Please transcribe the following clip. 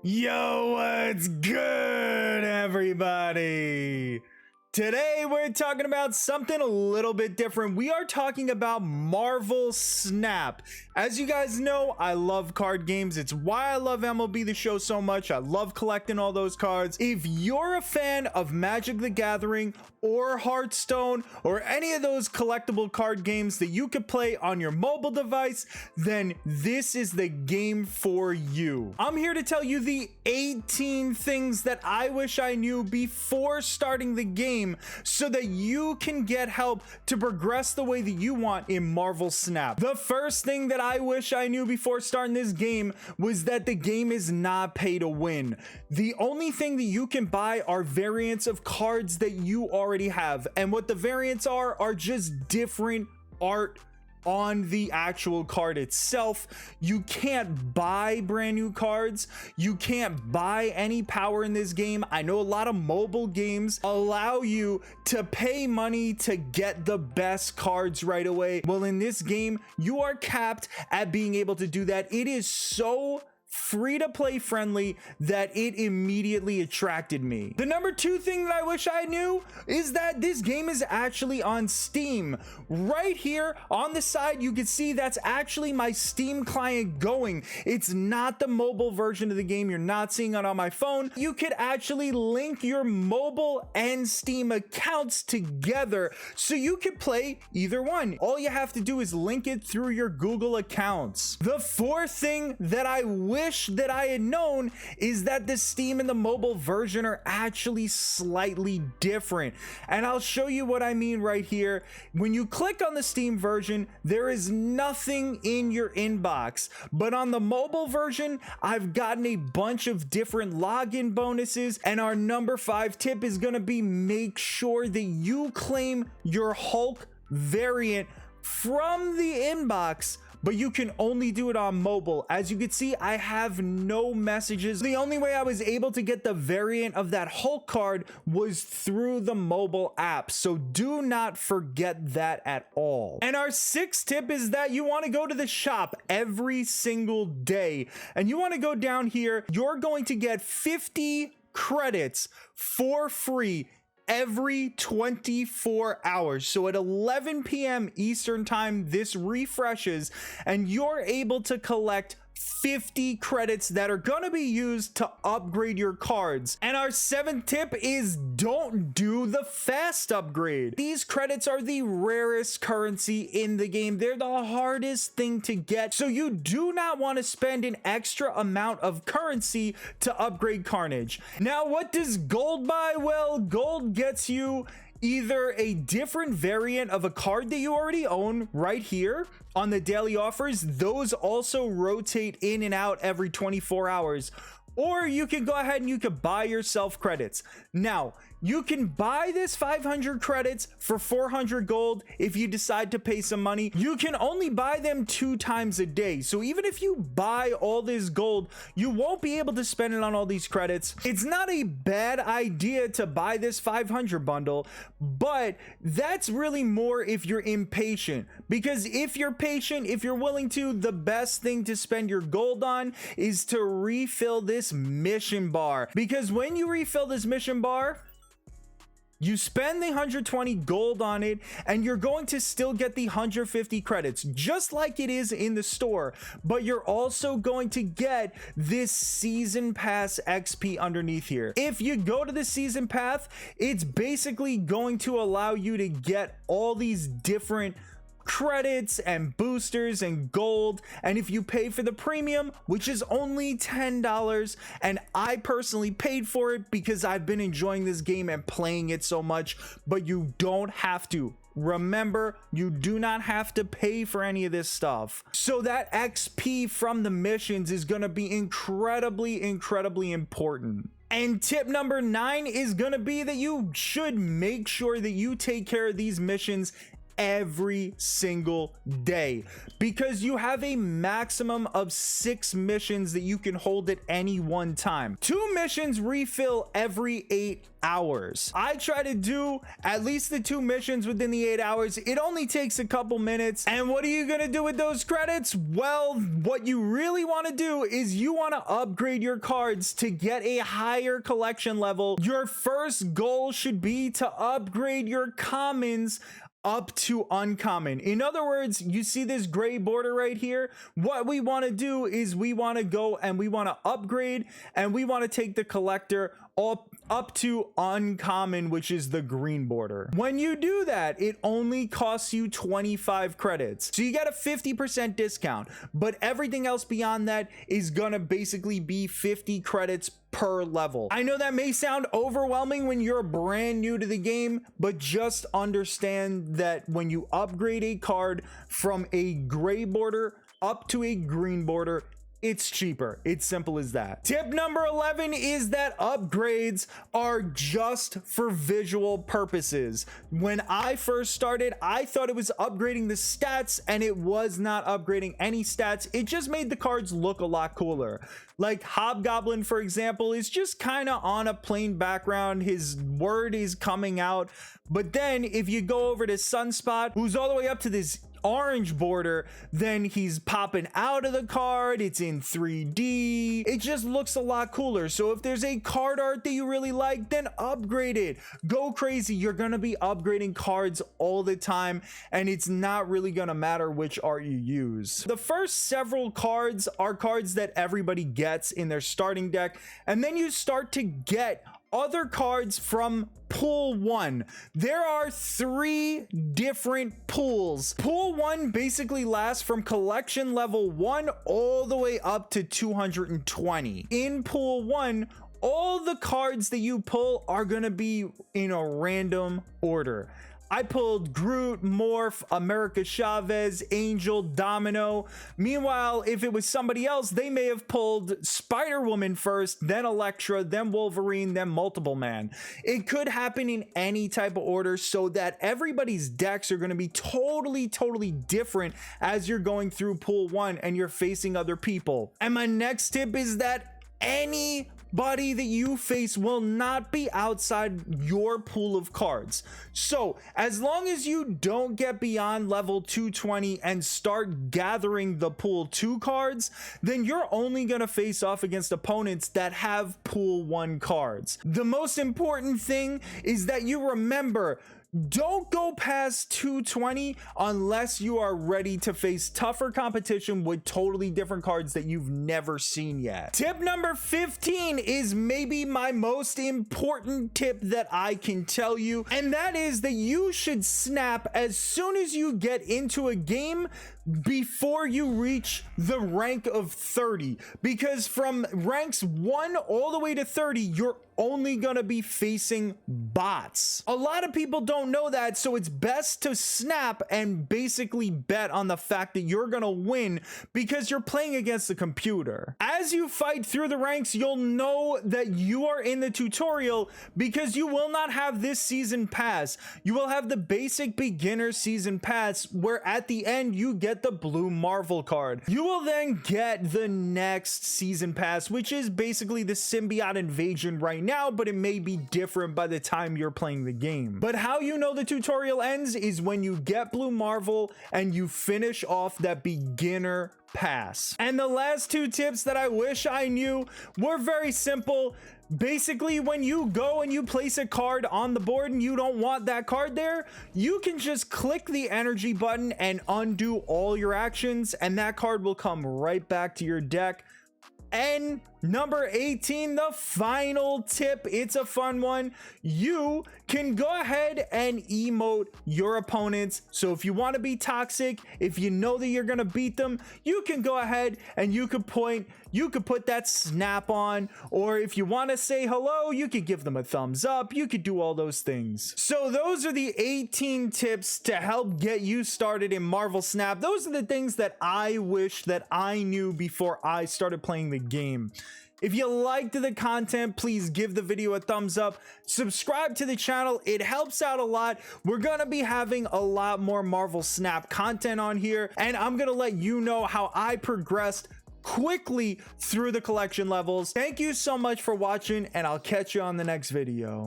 Yo, what's good, everybody? Today, we're talking about something a little bit different. We are talking about Marvel Snap. As you guys know, I love card games. It's why I love MLB The Show so much. I love collecting all those cards. If you're a fan of Magic the Gathering or Hearthstone or any of those collectible card games that you could play on your mobile device, then this is the game for you. I'm here to tell you the 18 things that I wish I knew before starting the game so that you can get help to progress the way that you want in Marvel Snap. The first thing that I wish I knew before starting this game was that the game is not pay to win. The only thing that you can buy are variants of cards that you already have, and what the variants are just different art on the actual card itself. You can't buy brand new cards. You can't buy any power in this game. I know a lot of mobile games allow you to pay money to get the best cards right away. Well, in this game, you are capped at being able to do that. It is so free to play friendly that it immediately attracted me. The number two thing that I wish I knew is that this game is actually on Steam. Right here on the side, you can see that's actually my Steam client going. It's not the mobile version of the game. You're not seeing it on my phone. You could actually link your mobile and Steam accounts together so you could play either one. All you have to do is link it through your Google accounts. The fourth thing that I wish that I had known is that the Steam and the mobile version are actually slightly different, and I'll show you what I mean right here. When you click on the Steam version, there is nothing in your inbox, but on the mobile version, I've gotten a bunch of different login bonuses, and our number 5 tip is going to be make sure that you claim your Hulk variant from the inbox, but you can only do it on mobile. As you can see, I have no messages. The only way I was able to get the variant of that Hulk card was through the mobile app, so do not forget that at all. And our 6th tip is that you want to go to the shop every single day, and you want to go down here. You're going to get 50 credits for free every 24 hours. So at 11 p.m. Eastern time, this refreshes and you're able to collect 50 credits that are going to be used to upgrade your cards. And our 7th tip is don't do the fast upgrade. These credits are the rarest currency in the game. They're the hardest thing to get. So you do not want to spend an extra amount of currency to upgrade Carnage. Now, what does gold buy? Well, gold gets you either a different variant of a card that you already own right here on the daily offers. Those also rotate in and out every 24 hours. Or you can go ahead and you can buy yourself credits. Now, you can buy this 500 credits for 400 gold if you decide to pay some money. You can only buy them 2 times a day. So even if you buy all this gold, you won't be able to spend it on all these credits. It's not a bad idea to buy this 500 bundle, but that's really more if you're impatient. Because if you're patient, if you're willing to, the best thing to spend your gold on is to refill this mission bar. Because when you refill this mission bar, you spend the 120 gold on it and you're going to still get the 150 credits just like it is in the store, but you're also going to get this season pass XP underneath here. If you go to the season path, it's basically going to allow you to get all these different credits and boosters and gold. And if you pay for the premium, which is only $10, and I personally paid for it because I've been enjoying this game and playing it so much, but you don't have to. Remember, you do not have to pay for any of this stuff. So that XP from the missions is going to be incredibly important. And tip number 9 is going to be that you should make sure that you take care of these missions every single day, because you have a maximum of 6 missions that you can hold at any one time. 2 missions refill every 8 hours. I try to do at least the 2 missions within the 8 hours. It only takes a couple minutes. And what are you gonna do with those credits? Well, what you really want to do is you want to upgrade your cards to get a higher collection level. Your first goal should be to upgrade your commons up to uncommon. In other words, you see this gray border right here? What we want to do is we want to go and we want to upgrade, and we want to take the collector up to uncommon, which is the green border. When you do that, it only costs you 25 credits. So you get a 50% discount, but everything else beyond that is gonna basically be 50 credits per level. I know that may sound overwhelming when you're brand new to the game, but just understand that when you upgrade a card from a gray border up to a green border, it's cheaper. It's simple as that. Tip number 11 is that upgrades are just for visual purposes. When I first started, I thought it was upgrading the stats, and it was not upgrading any stats. It just made the cards look a lot cooler. Like Hobgoblin, for example, is just kind of on a plain background. His word is coming out. But then if you go over to Sunspot, who's all the way up to this orange border, then he's popping out of the card. It's in 3D. It just looks a lot cooler. So if there's a card art that you really like, then upgrade it. Go crazy. You're gonna be upgrading cards all the time, and it's not really gonna matter which art you use. The first several cards are cards that everybody gets in their starting deck, and then you start to get other cards from pool 1. There are 3 different pools. Pool 1 basically lasts from collection level 1 all the way up to 220. In pool 1, all the cards that you pull are gonna be in a random order. I pulled Groot, Morph, America Chavez, Angel, Domino. Meanwhile, if it was somebody else, they may have pulled Spider-Woman first, then Elektra, then Wolverine, then Multiple Man. It could happen in any type of order, so that everybody's decks are going to be totally different as you're going through pool 1 and you're facing other people. And my next tip is that anybody that you face will not be outside your pool of cards. So as long as you don't get beyond level 220 and start gathering the pool 2 cards, then you're only going to face off against opponents that have pool 1 cards. The most important thing is that you remember, don't go past 220 unless you are ready to face tougher competition with totally different cards that you've never seen yet. Tip number 15 is maybe my most important tip that I can tell you, and that is that you should snap as soon as you get into a game before you reach the rank of 30, because from ranks 1 all the way to 30, you're only gonna be facing bots. A lot of people don't know that, so it's best to snap and basically bet on the fact that you're gonna win because you're playing against the computer. As you fight through the ranks, you'll know that you are in the tutorial because you will not have this season pass. You will have the basic beginner season pass, where at the end you get the blue Marvel card. You will then get the next season pass, which is basically the symbiote invasion right now, but it may be different by the time you're playing the game. But how you know the tutorial ends is when you get blue Marvel and you finish off that beginner pass. And the last 2 tips that I wish I knew were very simple. Basically, when you go and you place a card on the board and you don't want that card there, you can just click the energy button and undo all your actions, and that card will come right back to your deck. And number 18, the final tip, it's a fun one. You can go ahead and emote your opponents. So if you want to be toxic, if you know that you're going to beat them, you can go ahead and you could put that snap on, or if you want to say hello, you could give them a thumbs up. You could do all those things. So those are the 18 tips to help get you started in Marvel Snap. Those are the things that I wish that I knew before I started playing the game. If you liked the content, please give the video a thumbs up, subscribe to the channel, it helps out a lot. We're gonna be having a lot more Marvel Snap content on here, and I'm gonna let you know how I progressed quickly through the collection levels. Thank you so much for watching, and I'll catch you on the next video.